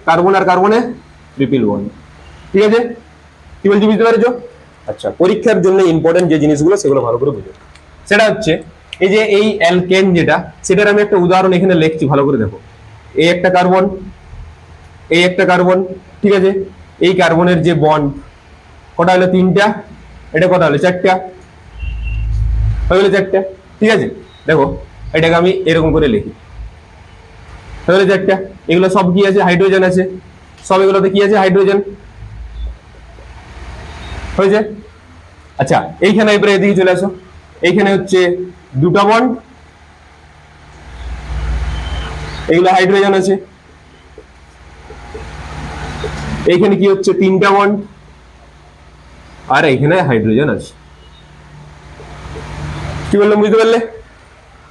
Carbon আর কার্বনে triple bond. ঠিক আছে, কি বলছি বুঝতে পেরেছো? আচ্ছা, পরীক্ষার জন্য ইম্পর্টেন্ট যে জিনিসগুলো সেগুলো ভালো করে বুঝো। সেটা হচ্ছে এই যে এই অ্যালকেন যেটা, সেটার আমি একটা উদাহরণ এখানে লিখছি, ভালো করে দেখো। এই একটা কার্বন, এই একটা কার্বন, ঠিক আছে। এই কার্বনের যে বন্ড কটা হলো? তিনটা। এটা কটা হলো? চারটা। হয়ে গেলো চারটা। ঠিক আছে, দেখো এটাকে আমি এরকম করে লিখি, হয়ে গেলো চারটা। এগুলো সব কি আছে? হাইড্রোজেন আছে, সব এগুলোতে কি আছে? হাইড্রোজেন। হয়েছে? আচ্ছা, এইখানে এবারে এদিকে চলে আসো। এইখানে হচ্ছে দুটো বন্ড, এগুলো হাইড্রোজেন আছে। এইখানে কি হচ্ছে? তিনটা বন্ড, আর এইখানে হাইড্রোজেন আছে। কি বললাম বুঝতে পারলে?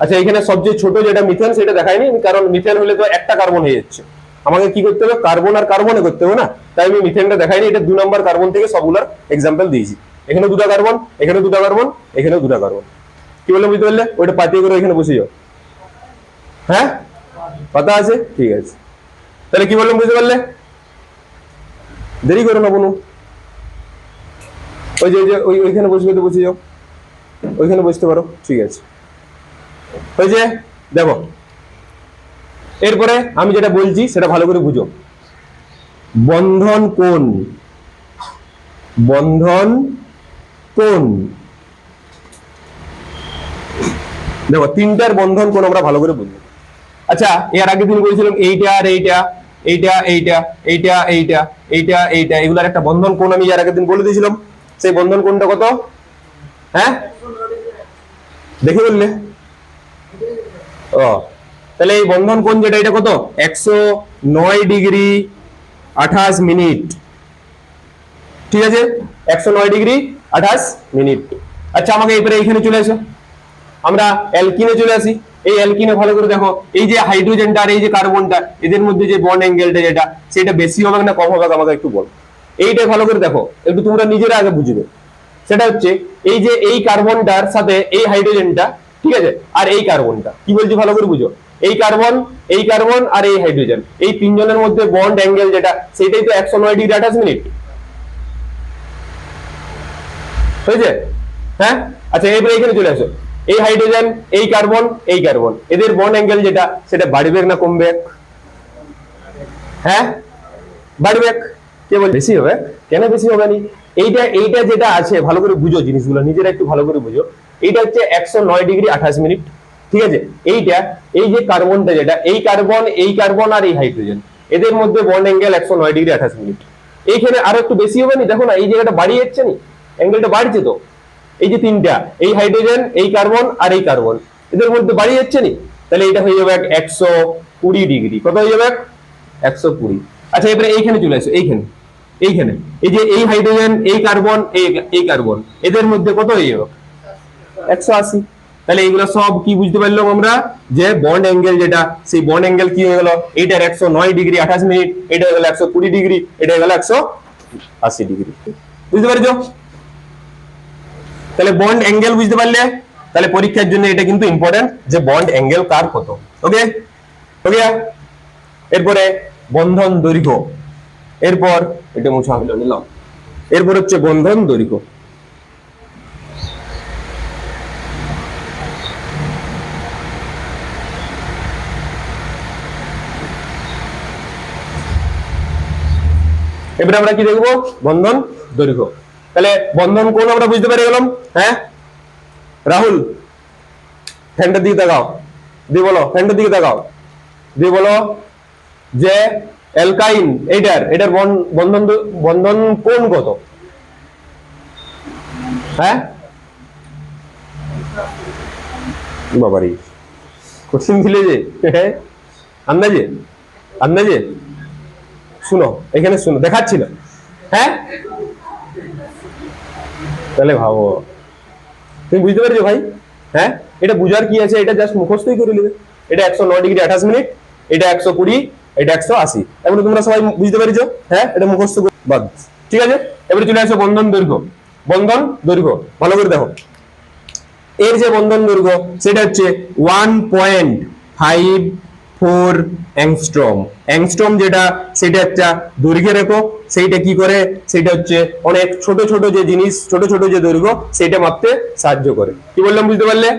আচ্ছা, এখানে সবচেয়ে ছোট যেটা মিথেন, সেটা দেখায়নি, কারণ মিথেন হলে তো একটা কার্বন হয়ে যাচ্ছে। আমাকে কি করতে হবে? কার্বন আর কার্বনে করতে হবে না, তাই আমি মিথেনটা দেখাইনি। এটা 2 নম্বর কার্বন থেকে সবগুলোর এক্সাম্পল দিয়েছি। এখানে দুটো কার্বন, এখানে দুটো কার্বন, এখানেও দুটো কার্বন। কি বললাম বুঝতে পারলে? ওইটা পাতিয়ে করে এখানে বসে যাও। হ্যাঁ, পাতা আছে? ঠিক আছে, তাহলে কি বললাম বুঝতে পারলে? দেরি করো না কোনো, ওই যে ওইখানে বসে যাও, ওইখানে বসতে পারো। ঠিক আছে, ওই যে দেখো, এরপরে আমি যেটা বলছি সেটা ভালো করে বুঝো। বন্ধন কোণ, বন্ধন কোণ, দেখো তিনটার বন্ধন কোণ আমরা ভালো করে বুঝবো। আচ্ছা, এর আগের দিন বলেছিলাম এইটা আর এইটা, এইটা এইটা, এইটা এইটা, এইটা এইটা, এগুলার একটা বন্ধন কোণ আমি এর আগের দিন বলে দিয়েছিলাম। সেই বন্ধন কোণটা কত? হ্যাঁ, দেখে বললে? ও, তাহলে এই বন্ধন কোণ যেটা, এটা কত? 109 ডিগ্রি 28 মিনিট। ঠিক আছে, 109 ডিগ্রি 28 মিনিট। আচ্ছা, আমাকে এবারে এইখানে চলে আসো, আমরা অ্যালকিনে চলে আসি। এই অ্যালকিনে ভালো করে দেখো, এই যে হাইড্রোজেনটা আর এই যে কার্বনটা, এদের মধ্যে যে বন্ড অ্যাঙ্গেলটা যেটা, সেটা বেশি হবে না কম হবে আমাকে একটু বল। এইটাই ভালো করে দেখো, একটু তোমরা নিজেরা আগে বুঝবে। সেটা হচ্ছে এই যে এই কার্বনটার সাথে এই হাইড্রোজেনটা, ঠিক আছে, আর এই কার্বনটা, কি বলছি ভালো করে বুঝো। এই কার্বন, এই কার্বন আর এই হাইড্রোজেন, এই তিনজনের মধ্যে বন্ড অ্যাঙ্গেল যেটা, সেটাই তো 109 ডিগ্রি 28 মিনিট। হয়েছে? হ্যাঁ, আচ্ছা, এবারে এখানে চলে আসো। এই হাইড্রোজেন, এই কার্বন, এই কার্বন, এদের বন্ড অ্যাঙ্গেল যেটা, সেটা বাড়বে না কমবে? হ্যাঁ, বাড়বে। কে বল বেশি হবে? কেন বেশি হবে না? এইটা এইটা যেটা আছে, ভালো করে বুঝো জিনিসগুলো, নিজেরা একটু ভালো করে বুঝো। এইটা হচ্ছে 109 ডিগ্রি 28 মিনিট। ঠিক আছে, এইটা এই যে কার্বনটা যেটা, এই কার্বন, এই কার্বন আর এই হাইড্রোজেন, এদের মধ্যে বন্ড অ্যাঙ্গেল 109 ডিগ্রি 28 মিনিট। এইখানে আরো একটু বেশি হবে না? দেখো না, এই জায়গাটা বাড়িয়ে যাচ্ছে না, অ্যাঙ্গেলটা বাড়ছে তো। এই যে তিনটা, এই হাইড্রোজেন, এই কার্বন আর এই কার্বন, এদের মধ্যে বাড়িয়ে যাচ্ছে না, তাহলে এটা হয়ে যাবে 120 ডিগ্রি। কত হয়ে যাবে? 120। আচ্ছা, এবারে এইখানে চলে আসো, এইখানে এইখানে এই যে এই হাইড্রোজেন, এই কার্বন, এই কার্বন, এদের মধ্যে কত হয়ে যাবে? 180। তাহলে এইগুলো সব কি বুঝতে পারলাম আমরা? যে বন্ড অ্যাঙ্গেল যেটা, সেই বন্ড অ্যাঙ্গেল কি হয়ে গেল? এইটার 109 ডিগ্রি 28 মিনিট, এটা হয়ে গেল 120 ডিগ্রি, এটা হয়ে গেল 180 ডিগ্রি। বুঝতে পারছো? তাহলে বন্ড অ্যাঙ্গেল বুঝতে পারলে? তাহলে পরীক্ষার জন্য এটা কিন্তু ইম্পর্টেন্ট, যে বন্ড অ্যাঙ্গেল কার কত। ওকে, ওকে। এরপরে বন্ধন দৈর্ঘ্য, এরপর এটা মুছা হলো নিলাম। এরপর হচ্ছে বন্ধন দৈর্ঘ্য। এবারে আমরা কি দেখবো? বন্ধন দৈর্ঘ্য। তাহলে বন্ধন কোণ আমরা বুঝতে পেরে গেলাম। হ্যাঁ, রাহুল ফ্যানটার দিকে তাকাও, দিয়ে বলো, ফ্যানটার দিকে তাকাও, দিয়ে বলো যে অ্যালকাইন, এটার বন্ধন বন্ধন কোণ কত? হ্যাঁ, বাবারি কোশ্চিন দিলে যে, আন্দাজে আন্দাজে শুনো, এখানে শুনো, দেখাচ্ছি না। হ্যাঁ, তাহলে ভাবো, তুমি বুঝতে পেরেছো ভাই? হ্যাঁ, এটা বুঝার কি আছে? এটা জাস্ট মুখস্থই করে নেবে। এটা 109 ডিগ্রি 28 মিনিট, এটা 120, এটা 180। এবারে তোমরা সবাই বুঝতে পেরেছো? হ্যাঁ, এটা মুখস্থ বাদ। ঠিক আছে, এবারে চলে আসো বন্ধন দৈর্ঘ্য। বন্ধন দৈর্ঘ্য ভালো করে দেখো। এর যে বন্ধন দৈর্ঘ্য, সেটা হচ্ছে 1.5 4 অ্যাংস্ট্রম। অ্যাংস্ট্রম যেটা সেটা একটা দৈর্ঘ্যের একক, সেইটা কি করে, সেটা হচ্ছে অনেক ছোট ছোট যে জিনিস, ছোট ছোট যে দৈর্ঘ্য সেটা মাপতে সাহায্য করে। কি বললাম বুঝতে পারলে?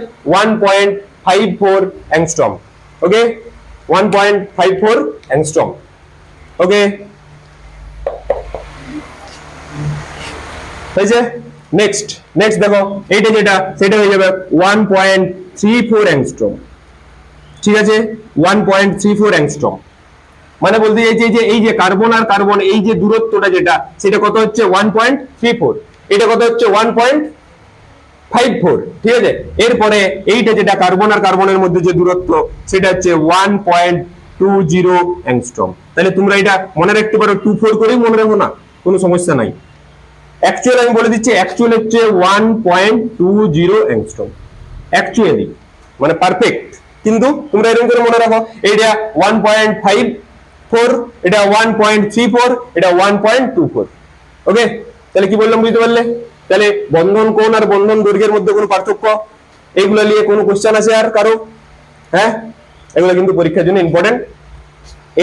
1.54 অ্যাংস্ট্রম। ওকে, 1.54 অ্যাংস্ট্রম। ওকে, হয়েছে? নেক্সট নেক্সট দেখো, এইটা যেটা সেটা হয়ে যাবে 1.34 অ্যাংস্ট্রম। ঠিক আছে, 1.34 অ্যাংস্ট্রম। মানে বলতে চাইছি যে এই যে কার্বন আর কার্বন এই যে দূরত্বটা যেটা সেটা কত হচ্ছে 1.34, এটা কত হচ্ছে 1.54। ঠিক আছে, এরপরে এইটা যেটা কার্বন আর কার্বনের মধ্যে যে দূরত্ব সেটা হচ্ছে 1.20 অ্যাংস্ট্রম। তাহলে তোমরা এটা মনে রাখতে পারো, 24 করেই মনে রাখো না, কোনো সমস্যা নাই। অ্যাকচুয়াল আমি বলে দিচ্ছি, অ্যাকচুয়াল হচ্ছে 1.20 অ্যাংস্ট্রম অ্যাকচুয়ালি, মানে পারফেক্ট। কিন্তু তোমরা এরকম করে মনে রাখো, এটা 1.54, এটা 1.34, এটা 1.24। ওকে, তাহলে কি বললাম বুঝতে পারলে? তাহলে বন্ধন কোণ আর বন্ধন দৈর্ঘ্যের মধ্যে কোনো পার্থক্য, এইগুলো নিয়ে কোনো কোশ্চেন আছে আর কারো? হ্যাঁ, এগুলো কিন্তু পরীক্ষার জন্য ইম্পর্টেন্ট,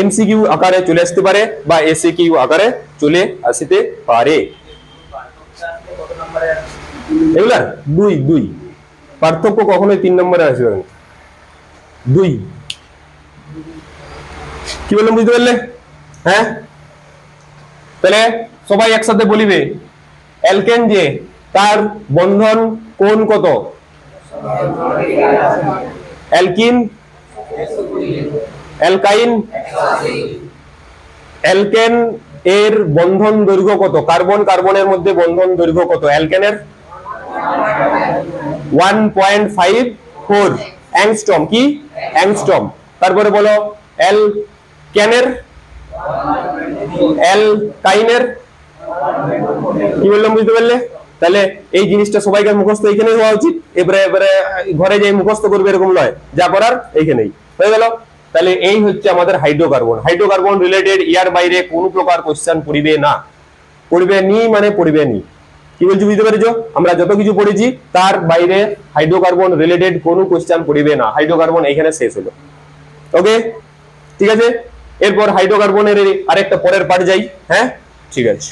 এমসিকিউ আকারে চলে আসতে পারে বা এসিকিউ আকারে চলে আসতে পারে। এগুলার 2 পার্থক্য কখনোই 3 নম্বরে আসবে না। 2, কি বললাম বুঝতে পারলে? হ্যাঁ, তাহলে সবাই একসাথে বলিবে, অ্যালকেন যে তার বন্ধন কোণ কত? অ্যালকিন, অ্যালকাইন, অ্যালকেন এর বন্ধন দৈর্ঘ্য কত? কার্বন কার্বনের মধ্যে বন্ধন দৈর্ঘ্য কত অ্যালকেনের? 1.54 অ্যাংস্ট্রম। কি অ্যাংস্ট্রম? তারপরে বলো অ্যালকেনের, অ্যালকাইনের, কি বললাম বুঝতে পারলে? তাহলে এই জিনিসটা সবাইকে মুখস্থ এইখানেই হওয়া উচিত, এবারে এবারে ঘরে যাই মুখস্থ করবে এরকম নয়, যা করার এইখানেই হয়ে গেল। তাহলে এই হচ্ছে আমাদের হাইড্রোকার্বন। হাইড্রোকার্বন রিলেটেড ইয়ার বাইরে কোনো প্রকার কোশ্চেন পড়িবে না, পড়িবে নি মানে পড়িবে নি। কি বলছি বুঝতে পেরেছো? আমরা যত কিছু পড়েছি তার বাইরে হাইড্রোকার্বন রিলেটেড কোনো কোশ্চেন পড়িবে না। হাইড্রোকার্বন এখানে শেষ হলো। ওকে, ঠিক আছে, এরপর হাইড্রোকার্বনের আরেকটা পরের পার্ট যাই। হ্যাঁ, ঠিক আছে।